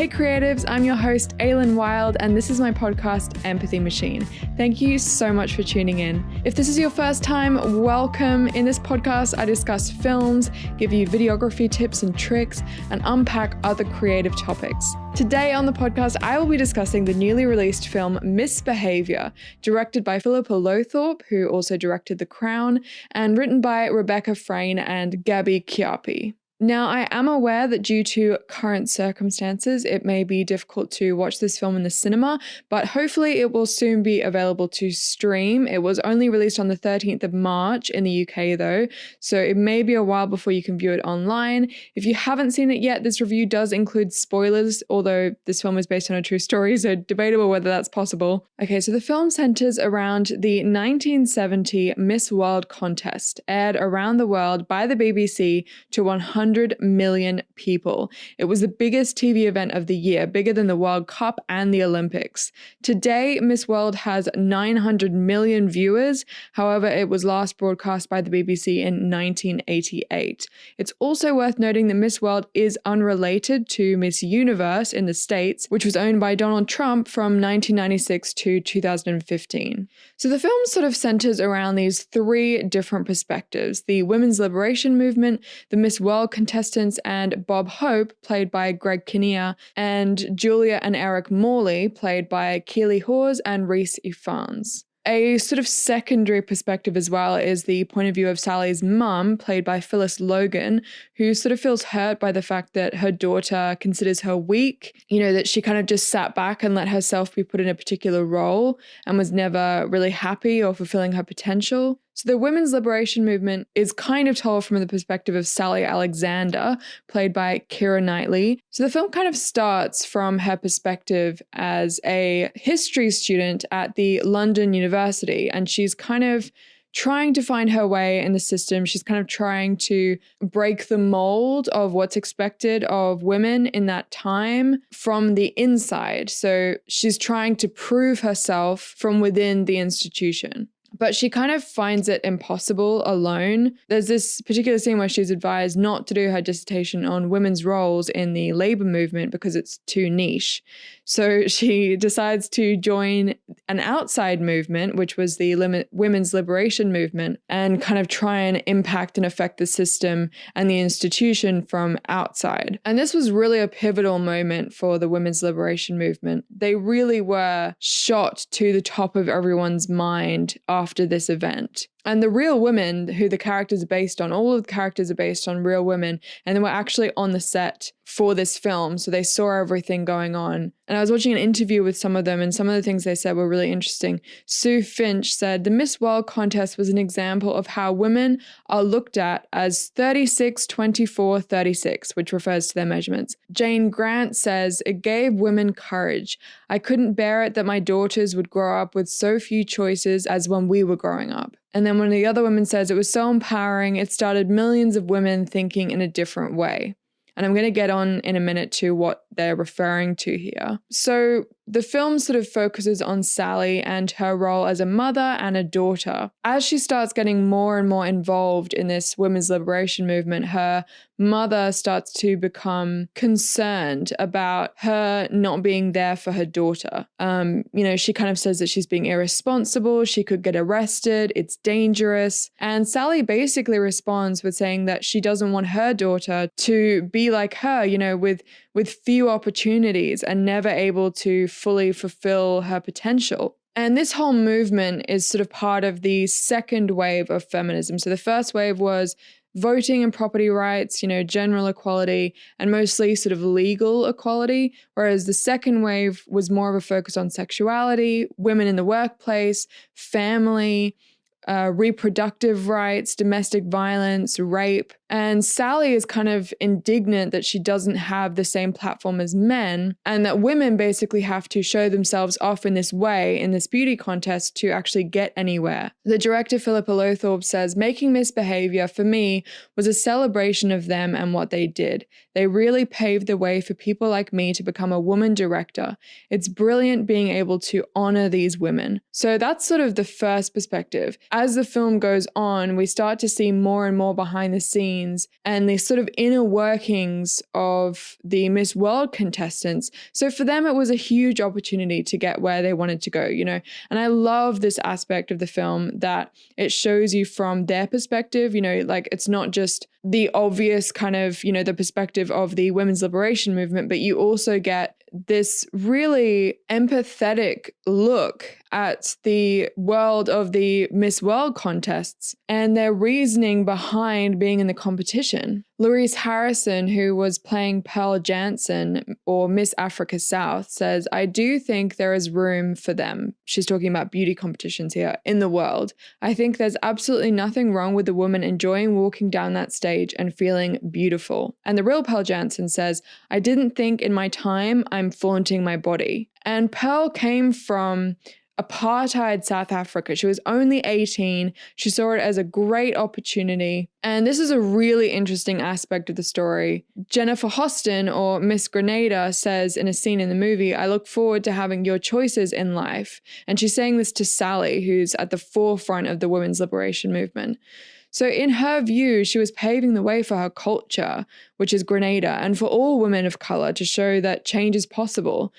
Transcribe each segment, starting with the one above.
Hey creatives, I'm your host Aylin Wild and this is my podcast Empathy Machine. Thank you so much for tuning in. If this is your first time, welcome. In this podcast I discuss films, give you videography tips and tricks, and unpack other creative topics. Today on the podcast I will be discussing the newly released film Misbehaviour, directed by Philippa Lowthorpe, who also directed The Crown, and written by Rebecca Frayne and Gabby Chiappi. Now, I am aware that due to current circumstances, it may be difficult to watch this film in the cinema, but hopefully it will soon be available to stream. It was only released on the 13th of March in the UK though, so it may be a while before you can view it online. If you haven't seen it yet, this review does include spoilers, although this film is based on a true story, so debatable whether that's possible. Okay, so the film centers around the 1970 Miss World contest, aired around the world by the BBC to 100 million people. It was the biggest TV event of the year, bigger than the World Cup and the Olympics. Today, Miss World has 900 million viewers. However, it was last broadcast by the BBC in 1988. It's also worth noting that Miss World is unrelated to Miss Universe in the States, which was owned by Donald Trump from 1996 to 2015. So the film sort of centers around these three different perspectives: the women's liberation movement, the Miss World contestants, and Bob Hope, played by Greg Kinnear, and Julia and Eric Morley, played by Keely Hawes and Rhys Ifans. A sort of secondary perspective as well is the point of view of Sally's mum, played by Phyllis Logan, who sort of feels hurt by the fact that her daughter considers her weak, that she kind of just sat back and let herself be put in a particular role and was never really happy or fulfilling her potential. So the women's liberation movement is kind of told from the perspective of Sally Alexander, played by Keira Knightley. So the film kind of starts from her perspective as a history student at the London University, and she's kind of trying to find her way in the system. She's kind of trying to break the mold of what's expected of women in that time from the inside. So she's trying to prove herself from within the institution. But she kind of finds it impossible alone. There's this particular scene where she's advised not to do her dissertation on women's roles in the labor movement because it's too niche. So she decides to join an outside movement, which was the women's liberation movement, and kind of try and impact and affect the system and the institution from outside. And this was really a pivotal moment for the women's liberation movement. They really were shot to the top of everyone's mind after this event. And the real women who the characters are based on, all of the characters are based on real women, and they were actually on the set for this film, so they saw everything going on. And I was watching an interview with some of them, and some of the things they said were really interesting. Sue Finch said, "The Miss World contest was an example of how women are looked at as 36, 24, 36, which refers to their measurements." Jane Grant says, "It gave women courage. I couldn't bear it that my daughters would grow up with so few choices as when we were growing up." And then one of the other women says, "It was so empowering. It started millions of women thinking in a different way." And I'm going to get on in a minute to what they're referring to here. So the film sort of focuses on Sally and her role as a mother and a daughter. As she starts getting more and more involved in this women's liberation movement, her mother starts to become concerned about her not being there for her daughter. She kind of says that she's being irresponsible, she could get arrested, it's dangerous. And Sally basically responds with saying that she doesn't want her daughter to be like her, with few opportunities and never able to fully fulfill her potential. And this whole movement is sort of part of the second wave of feminism. So the first wave was voting and property rights, general equality, and mostly sort of legal equality, whereas the second wave was more of a focus on sexuality, women in the workplace, family, reproductive rights, domestic violence, rape. And Sally is kind of indignant that she doesn't have the same platform as men, and that women basically have to show themselves off in this way, in this beauty contest, to actually get anywhere. The director, Philippa Lowthorpe, says, "Making Misbehaviour, for me, was a celebration of them and what they did. They really paved the way for people like me to become a woman director. It's brilliant being able to honor these women." So that's sort of the first perspective. As the film goes on, we start to see more and more behind the scenes scenes and the sort of inner workings of the Miss World contestants. So for them, it was a huge opportunity to get where they wanted to go, you know. And I love this aspect of the film that it shows you from their perspective, you know, like it's not just the obvious kind of, you know, the perspective of the women's liberation movement, but you also get this really empathetic look at the world of the Miss World contests and their reasoning behind being in the competition. Louise Harrison, who was playing Pearl Jansen or Miss Africa South, says, "I do think there is room for them." She's talking about beauty competitions here in the world. "I think there's absolutely nothing wrong with the woman enjoying walking down that stage and feeling beautiful." And the real Pearl Jansen says, "I didn't think in my time I'm flaunting my body." And Pearl came from apartheid South Africa. She was only 18. She saw it as a great opportunity. And this is a really interesting aspect of the story. Jennifer Hostin, or Miss Grenada, says in a scene in the movie, "I look forward to having your choices in life." And she's saying this to Sally, who's at the forefront of the women's liberation movement. So in her view, she was paving the way for her culture, which is Grenada, and for all women of color to show that change is possible.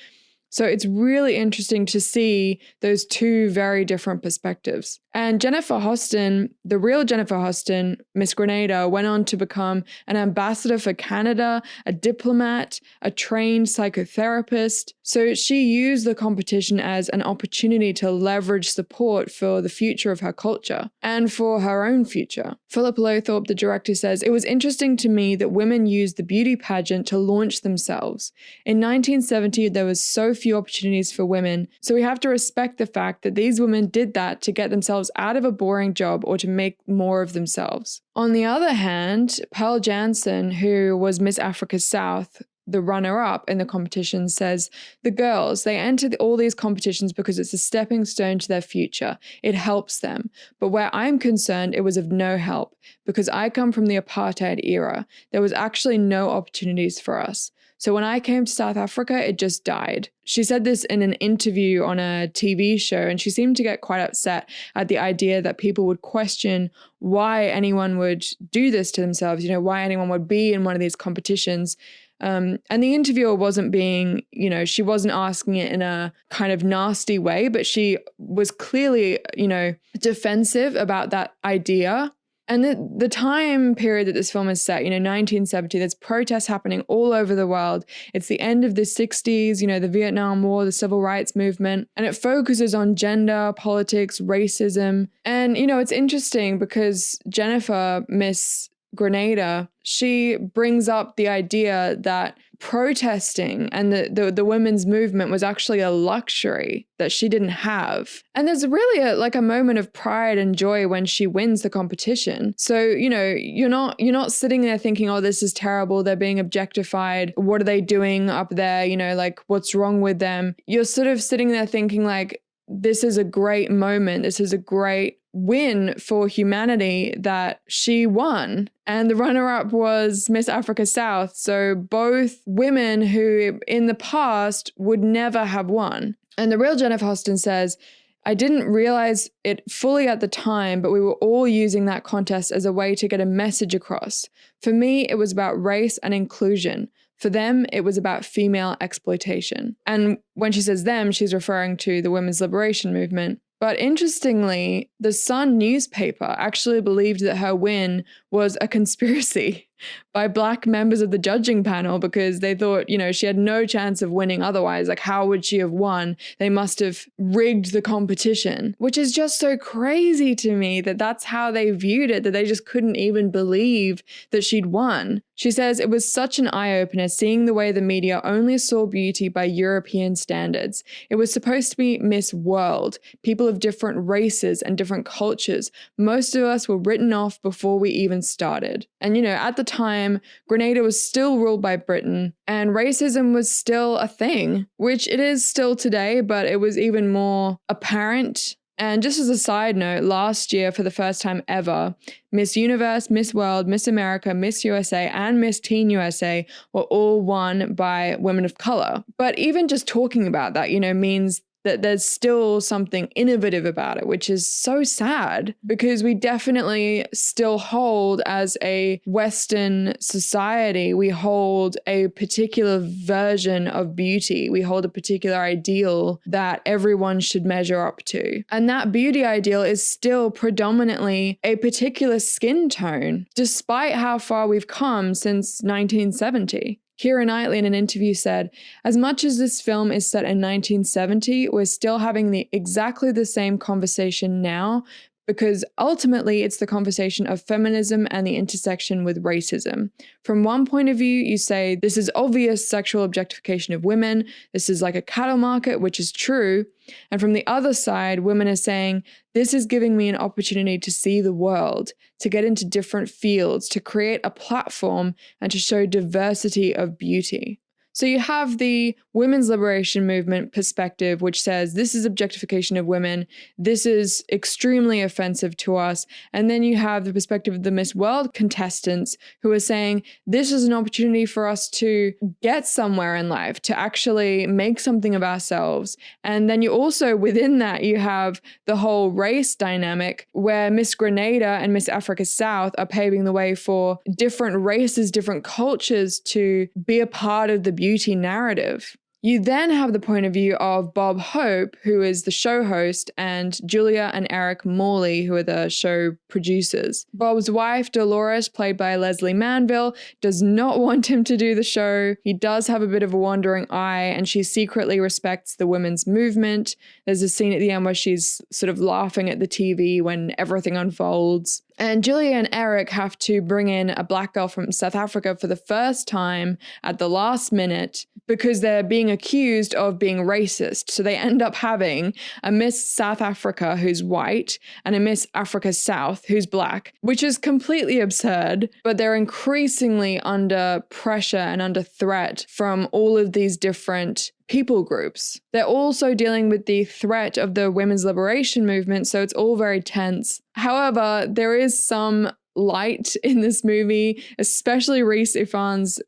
So it's really interesting to see those two very different perspectives. And Jennifer Hostin, the real Jennifer Hostin, Miss Grenada, went on to become an ambassador for Canada, a diplomat, a trained psychotherapist. So she used the competition as an opportunity to leverage support for the future of her culture and for her own future. Philip Lothorpe, the director, says, "It was interesting to me that women used the beauty pageant to launch themselves. In 1970, there was so few opportunities for women, so we have to respect the fact that these women did that to get themselves out of a boring job or to make more of themselves." On the other hand, Pearl Jansen, who was Miss Africa South, the runner-up in the competition, says, "The girls, they enter all these competitions because it's a stepping stone to their future. It helps them. But where I'm concerned, it was of no help, because I come from the apartheid era. There was actually no opportunities for us. So when I came to South Africa, it just died." She said this in an interview on a TV show, and she seemed to get quite upset at the idea that people would question why anyone would do this to themselves, you know, why anyone would be in one of these competitions. And the interviewer wasn't being, you know, she wasn't asking it in a kind of nasty way, but she was clearly, you know, defensive about that idea. And the time period that this film is set, you know, 1970, there's protests happening all over the world. It's the end of the 60s, you know, the Vietnam War, the civil rights movement, and it focuses on gender, politics, racism. And, you know, it's interesting because Jennifer, Miss Grenada, she brings up the idea that protesting and the women's movement was actually a luxury that she didn't have. And there's really a moment of pride and joy when she wins the competition. So, you know, you're not sitting there thinking, "Oh, this is terrible. They're being objectified. What are they doing up there? You know, like, what's wrong with them?" You're sort of sitting there thinking like, this is a great moment. This is a great win for humanity that she won. And the runner-up was Miss Africa South. So both women who in the past would never have won. And the real Jennifer Hostin says, "I didn't realize it fully at the time, but we were all using that contest as a way to get a message across. For me, it was about race and inclusion. For them, it was about female exploitation." And when she says them, she's referring to the women's liberation movement. But interestingly, the Sun newspaper actually believed that her win was a conspiracy by Black members of the judging panel because they thought, you know, she had no chance of winning otherwise. Like, how would she have won? They must have rigged the competition, which is just so crazy to me that that's how they viewed it, that they just couldn't even believe that she'd won. She says, "It was such an eye-opener seeing the way the media only saw beauty by European standards. It was supposed to be Miss World, people of different races and different cultures. Most of us were written off before we even started." And, you know, at the time, Grenada was still ruled by Britain and racism was still a thing, which it is still today, but it was even more apparent. And just as a side note, last year, for the first time ever, Miss Universe, Miss World, Miss America, Miss USA, and Miss Teen USA were all won by women of color. But even just talking about that, you know, means that there's still something innovative about it, which is so sad because we definitely still hold, as a Western society, we hold a particular version of beauty. We hold a particular ideal that everyone should measure up to. And that beauty ideal is still predominantly a particular skin tone, despite how far we've come since 1970. Keira Knightley in an interview said, "As much as this film is set in 1970, we're still having exactly the same conversation now, because ultimately it's the conversation of feminism and the intersection with racism. From one point of view, you say this is obvious sexual objectification of women. This is like a cattle market, which is true. And from the other side, women are saying, this is giving me an opportunity to see the world, to get into different fields, to create a platform, and to show diversity of beauty." So you have the women's liberation movement perspective, which says this is objectification of women. This is extremely offensive to us. And then you have the perspective of the Miss World contestants who are saying this is an opportunity for us to get somewhere in life, to actually make something of ourselves. And then you also, within that, you have the whole race dynamic where Miss Grenada and Miss Africa South are paving the way for different races, different cultures to be a part of the beauty narrative. You then have the point of view of Bob Hope, who is the show host, and Julia and Eric Morley, who are the show producers. Bob's wife, Dolores, played by Leslie Manville, does not want him to do the show. He does have a bit of a wandering eye, and she secretly respects the women's movement. There's a scene at the end where she's sort of laughing at the TV when everything unfolds. And Julia and Eric have to bring in a black girl from South Africa for the first time at the last minute because they're being accused of being racist. So they end up having a Miss South Africa who's white and a Miss Africa South who's black, which is completely absurd, but they're increasingly under pressure and under threat from all of these different people groups. They're also dealing with the threat of the women's liberation movement, so it's all very tense. However, there is some light in this movie, especially Rhys Ifans'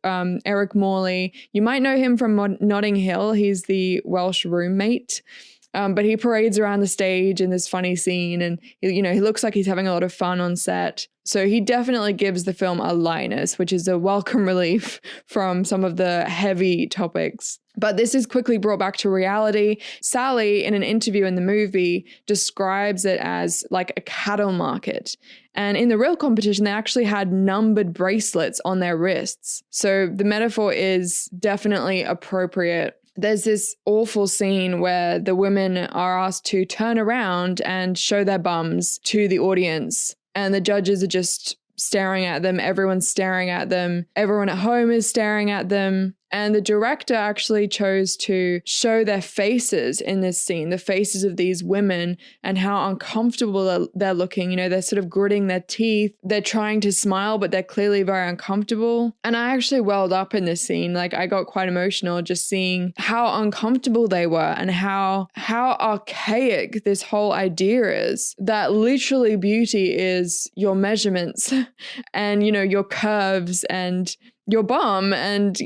Eric Morley. You might know him from Notting Hill. He's the Welsh roommate. But he parades around the stage in this funny scene, and he looks like he's having a lot of fun on set. So he definitely gives the film a lightness, which is a welcome relief from some of the heavy topics. But this is quickly brought back to reality. Sally, in an interview in the movie, describes it as like a cattle market. And in the real competition, they actually had numbered bracelets on their wrists. So the metaphor is definitely appropriate. There's this awful scene where the women are asked to turn around and show their bums to the audience. And the judges are just staring at them. Everyone's staring at them. Everyone at home is staring at them. And the director actually chose to show their faces in this scene, the faces of these women and how uncomfortable they're looking. They're sort of gritting their teeth. They're trying to smile, but they're clearly very uncomfortable. And I actually welled up in this scene. Like, I got quite emotional just seeing how uncomfortable they were and how archaic this whole idea is, that literally beauty is your measurements and, your curves and your bum and,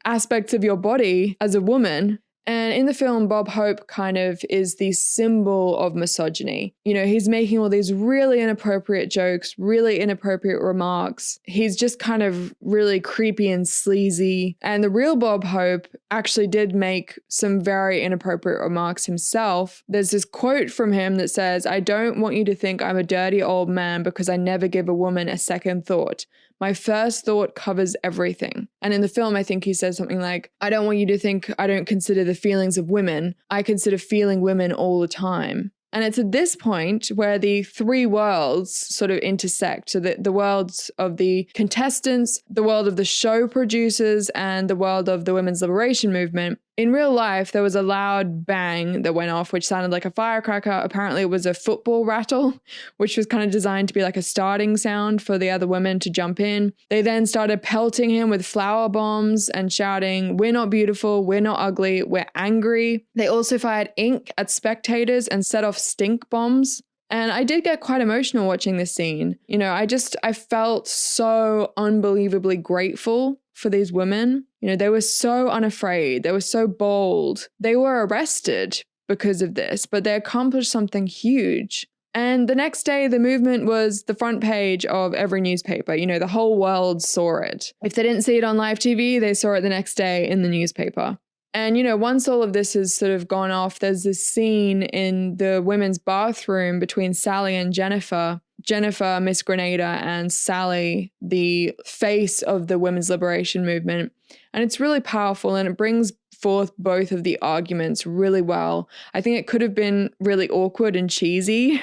aspects of your body as a woman. And in the film, Bob Hope kind of is the symbol of misogyny. He's making all these really inappropriate jokes, really inappropriate remarks. He's just kind of really creepy and sleazy. And the real Bob Hope actually did make some very inappropriate remarks himself. There's this quote from him that says, "I don't want you to think I'm a dirty old man because I never give a woman a second thought. My first thought covers everything." And in the film, I think he says something like, "I don't want you to think I don't consider the feelings of women. I consider feeling women all the time." And it's at this point where the three worlds sort of intersect. So the worlds of the contestants, the world of the show producers, and the world of the women's liberation movement. In real life, there was a loud bang that went off, which sounded like a firecracker. Apparently, it was a football rattle, which was kind of designed to be like a starting sound for the other women to jump in. They then started pelting him with flower bombs and shouting, "We're not beautiful, we're not ugly, we're angry." They also fired ink at spectators and set off stink bombs. And I did get quite emotional watching this scene. I felt so unbelievably grateful for these women. They were so unafraid. They were so bold. They were arrested, because of this, but they accomplished something huge. And the next day, the movement was the front page of every newspaper. You know, the whole world saw it. If they didn't see it on live TV, they saw it the next day in the newspaper. And, you know, once all of this has sort of gone off, there's this scene in the women's bathroom between Sally and Jennifer. Jennifer, Miss Grenada, and Sally, the face of the women's liberation movement. And it's really powerful, and it brings forth both of the arguments really well. I think it could have been really awkward and cheesy,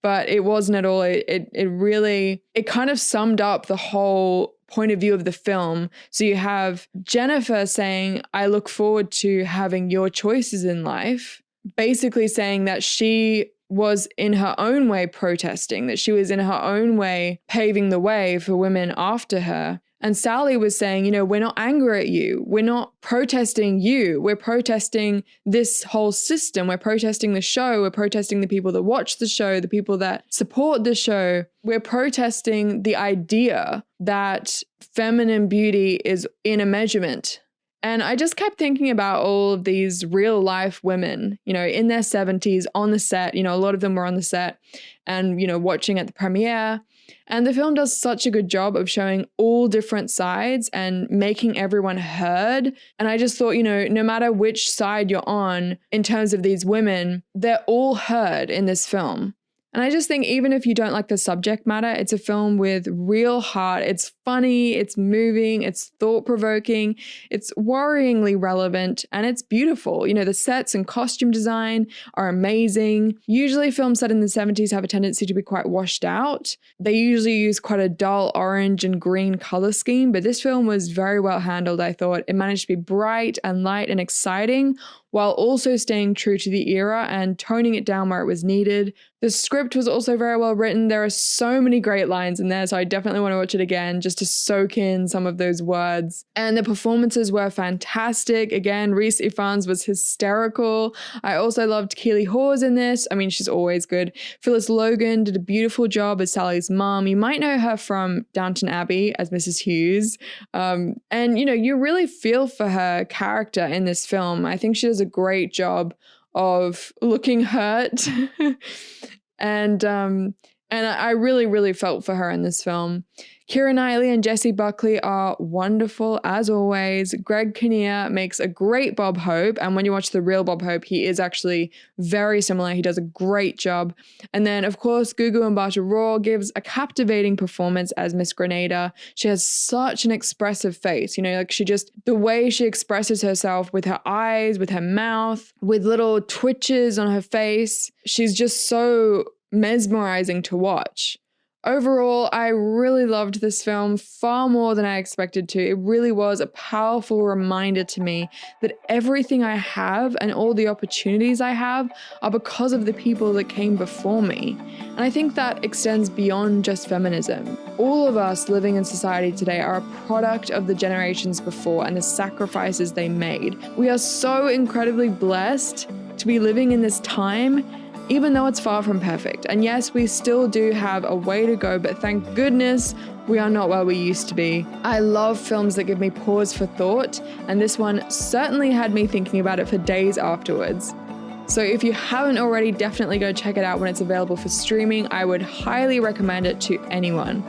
but it wasn't at all. It kind of summed up the whole point of view of the film. So you have Jennifer saying, I look forward to having your choices in life, basically saying that she was in her own way protesting, that she was in her own way paving the way for women after her. And Sally was saying, you know, we're not angry at you. We're not protesting you. We're protesting this whole system. We're protesting the show. We're protesting the people that watch the show, the people that support the show. We're protesting the idea that feminine beauty is in a measurement. And I just kept thinking about all of these real life women, you know, in their 70s on the set. You know, a lot of them were on the set and, you know, watching at the premiere. And the film does such a good job of showing all different sides and making everyone heard. And I just thought, you know, no matter which side you're on in terms of these women, they're all heard in this film. And I just think even if you don't like the subject matter, it's a film with real heart. It's funny, it's moving, it's thought-provoking, it's worryingly relevant, and it's beautiful. You know, the sets and costume design are amazing. Usually films set in the 70s have a tendency to be quite washed out. They usually use quite a dull orange and green color scheme, but this film was very well handled, I thought. It managed to be bright and light and exciting, while also staying true to the era and toning it down where it was needed. The script was also very well written. There are so many great lines in there, so I definitely want to watch it again just to soak in some of those words. And the performances were fantastic. Again, Rhys Ifans was hysterical. I also loved Keely Hawes in this. I mean, she's always good. Phyllis Logan did a beautiful job as Sally's mom. You might know her from Downton Abbey as Mrs. Hughes. And, you know, you really feel for her character in this film. I think she does a great job of looking hurt. And I really, really felt for her in this film. Keira Knightley and Jessie Buckley are wonderful as always. Greg Kinnear makes a great Bob Hope, and when you watch the real Bob Hope, he is actually very similar. He does a great job. And then, of course, Gugu Mbatha-Raw gives a captivating performance as Miss Grenada. She has such an expressive face, you know, like the way she expresses herself with her eyes, with her mouth, with little twitches on her face. She's just so mesmerizing to watch. Overall, I really loved this film far more than I expected to. It really was a powerful reminder to me that everything I have and all the opportunities I have are because of the people that came before me. And I think that extends beyond just feminism. All of us living in society today are a product of the generations before and the sacrifices they made. We are so incredibly blessed to be living in this time, even though it's far from perfect. And yes, we still do have a way to go, but thank goodness we are not where we used to be. I love films that give me pause for thought, and this one certainly had me thinking about it for days afterwards. So if you haven't already, definitely go check it out when it's available for streaming. I would highly recommend it to anyone.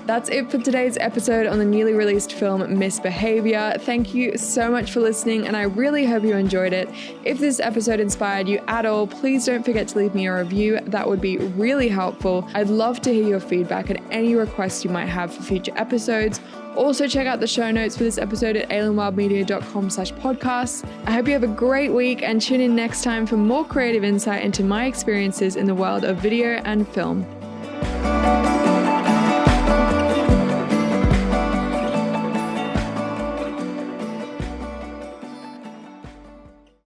That's it for today's episode on the newly released film Misbehaviour. Thank you so much for listening, and I really hope you enjoyed it. If this episode inspired you at all, please don't forget to leave me a review. That would be really helpful. I'd love to hear your feedback and any requests you might have for future episodes. Also, check out the show notes for this episode at ailenwildmedia.com/podcasts. I hope you have a great week, and tune in next time for more creative insight into my experiences in the world of video and film.